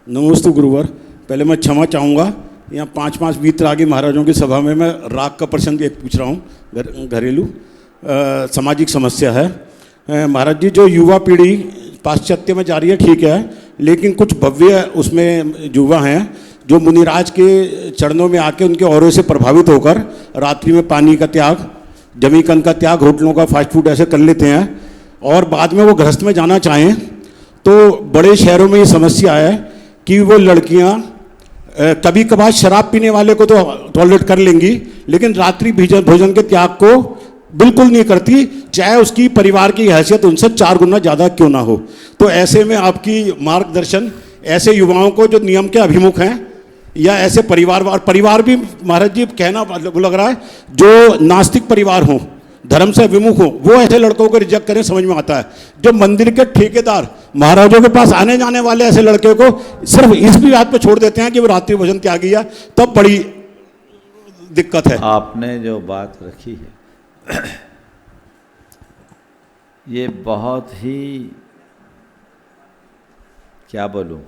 नमोस्तु गुरुवर। पहले मैं क्षमा चाहूँगा, यहाँ 5-5 वीतरागी महाराजों की सभा में मैं राग का प्रसंग एक पूछ रहा हूँ, घरेलू सामाजिक समस्या है। महाराज जी, जो युवा पीढ़ी पाश्चात्य में जा रही है ठीक है, लेकिन कुछ भव्य उसमें युवा हैं जो मुनिराज के चरणों में आके उनके औरों से प्रभावित होकर रात्रि में पानी का त्याग, जमीकंद का त्याग, होटलों का फास्ट फूड ऐसे कर लेते हैं, और बाद में वो गृहस्थ में जाना चाहें तो बड़े शहरों में ये समस्या है कि वो लड़कियां कभी कभार शराब पीने वाले को तो टॉलरेट कर लेंगी, लेकिन रात्रि भोजन के त्याग को बिल्कुल नहीं करती, चाहे उसकी परिवार की हैसियत उनसे 4 गुना ज़्यादा क्यों ना हो। तो ऐसे में आपकी मार्गदर्शन ऐसे युवाओं को जो नियम के अभिमुख हैं, या ऐसे परिवार भी महाराज जी कहना लग रहा है जो नास्तिक परिवार हों, धर्म से विमुख हो, वो ऐसे लड़कों को रिजेक्ट करें, समझ में आता है। जो मंदिर के ठेकेदार महाराजों के पास आने जाने वाले ऐसे लड़के को सिर्फ इस भी बात पे छोड़ देते हैं कि वो रात्रि भोजन त्यागी है, तब बड़ी दिक्कत है। आपने जो बात रखी है ये बहुत ही, क्या बोलूं,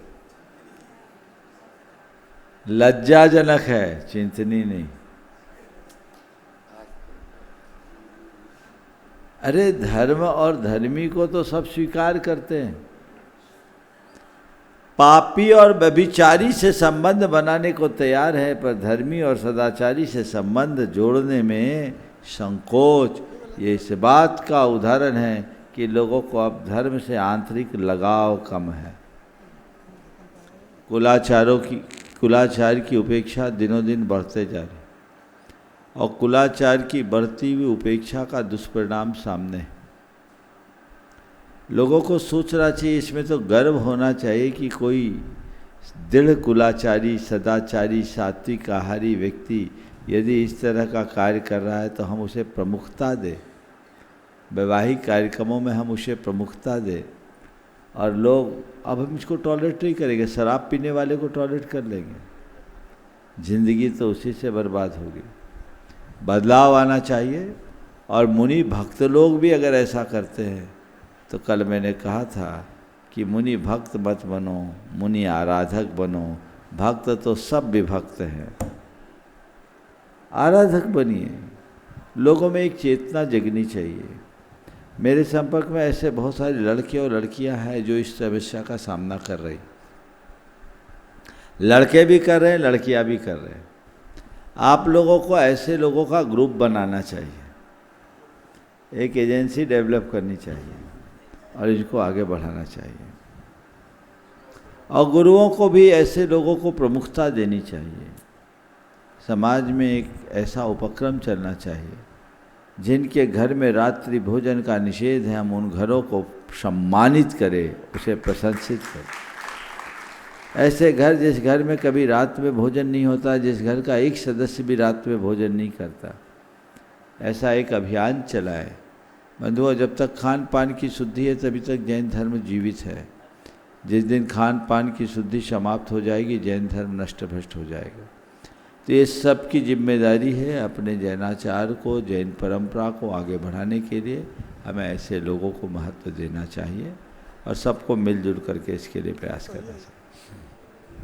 लज्जाजनक है, चिंतनीय नहीं। अरे धर्म और धर्मी को तो सब स्वीकार करते हैं, पापी और व्यभिचारी से संबंध बनाने को तैयार है, पर धर्मी और सदाचारी से संबंध जोड़ने में संकोच। ये इस बात का उदाहरण है कि लोगों को अब धर्म से आंतरिक लगाव कम है। कुलाचार की उपेक्षा दिनों दिन बढ़ते जा रही, और कुलाचार की बढ़ती हुई उपेक्षा का दुष्परिणाम सामने है। लोगों को सोचना चाहिए, इसमें तो गर्व होना चाहिए कि कोई दृढ़ कुलाचारी, सदाचारी, सात्विक आहारी व्यक्ति यदि इस तरह का कार्य कर रहा है तो हम उसे प्रमुखता दें, वैवाहिक कार्यक्रमों में हम उसे प्रमुखता दें। और लोग अब हम इसको टॉलरेट नहीं करेंगे, शराब पीने वाले को टॉलरेट कर लेंगे, जिंदगी तो उसी से बर्बाद होगी। बदलाव आना चाहिए, और मुनि भक्त लोग भी अगर ऐसा करते हैं तो कल मैंने कहा था कि मुनि भक्त मत बनो, मुनि आराधक बनो। भक्त तो सब विभक्त हैं, आराधक बनिए। लोगों में एक चेतना जगनी चाहिए। मेरे संपर्क में ऐसे बहुत सारे लड़के और लड़कियां हैं जो इस समस्या का सामना कर रही, लड़के भी कर रहे हैं, लड़कियां भी कर रहे हैं। आप लोगों को ऐसे लोगों का ग्रुप बनाना चाहिए, एक एजेंसी डेवलप करनी चाहिए और इसको आगे बढ़ाना चाहिए। और गुरुओं को भी ऐसे लोगों को प्रमुखता देनी चाहिए। समाज में एक ऐसा उपक्रम चलना चाहिए जिनके घर में रात्रि भोजन का निषेध है, हम उन घरों को सम्मानित करें, उसे प्रशंसित करें। ऐसे घर, जिस घर में कभी रात में भोजन नहीं होता, जिस घर का एक सदस्य भी रात में भोजन नहीं करता, ऐसा एक अभियान चलाए। बंधुओं, जब तक खान पान की शुद्धि है तभी तक जैन धर्म जीवित है। जिस दिन खान पान की शुद्धि समाप्त हो जाएगी, जैन धर्म नष्ट भ्रष्ट हो जाएगा। तो ये सब की जिम्मेदारी है अपने जैनाचार को, जैन परंपरा को आगे बढ़ाने के लिए हमें ऐसे लोगों को महत्व देना चाहिए और सबको मिलजुल करके इसके लिए प्रयास करना चाहिए।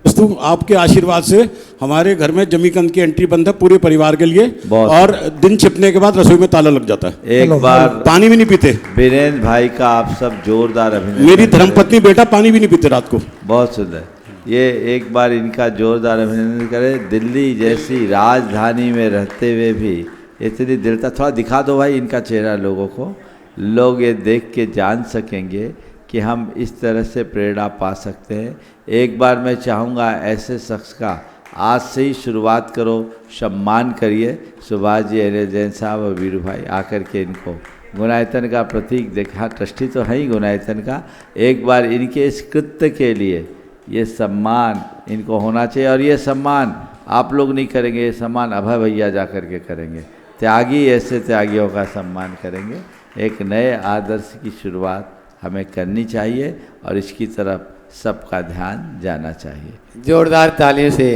दोस्तों, आपके आशीर्वाद से हमारे घर में जमीकंद की एंट्री बंद है पूरे परिवार के लिए, और दिन छिपने के बाद रसोई में ताला लग जाता है। एक बार पानी भी नहीं पीते। वीरेंद्र भाई का आप सब जोरदार अभिनंदन। मेरी धर्मपत्नी बेटा पानी भी नहीं पीते रात को। बहुत सुंदर। ये एक बार इनका जोरदार अभिनंदन करें। दिल्ली जैसी राजधानी में रहते हुए भी इतनी दृढ़ता, थोड़ा दिखा दो भाई इनका चेहरा लोगों को, लोग ये देख के जान सकेंगे कि हम इस तरह से प्रेरणा पा सकते हैं। एक बार मैं चाहूँगा ऐसे शख्स का आज से ही शुरुआत करो, सम्मान करिए। सुभाष जी, अनिल जैन साहब और वीरू भाई आकर के इनको गुणायतन का प्रतीक देखा, ट्रस्टी तो है ही गुणायतन का, एक बार इनके इस कृत्य के लिए ये सम्मान इनको होना चाहिए। और ये सम्मान आप लोग नहीं करेंगे, ये सम्मान अभय भैया जा कर के करेंगे। त्यागी ऐसे त्यागियों का सम्मान करेंगे। एक नए आदर्श की शुरुआत हमें करनी चाहिए और इसकी तरफ सबका ध्यान जाना चाहिए। जोरदार तालियों से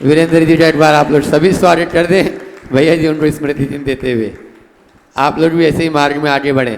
वीरेंद्र जी एक बार आप लोग सभी स्वागत कर दें भैया जी उनको स्मृति चिन्ह देते हुए। आप लोग भी ऐसे ही मार्ग में आगे बढ़ें।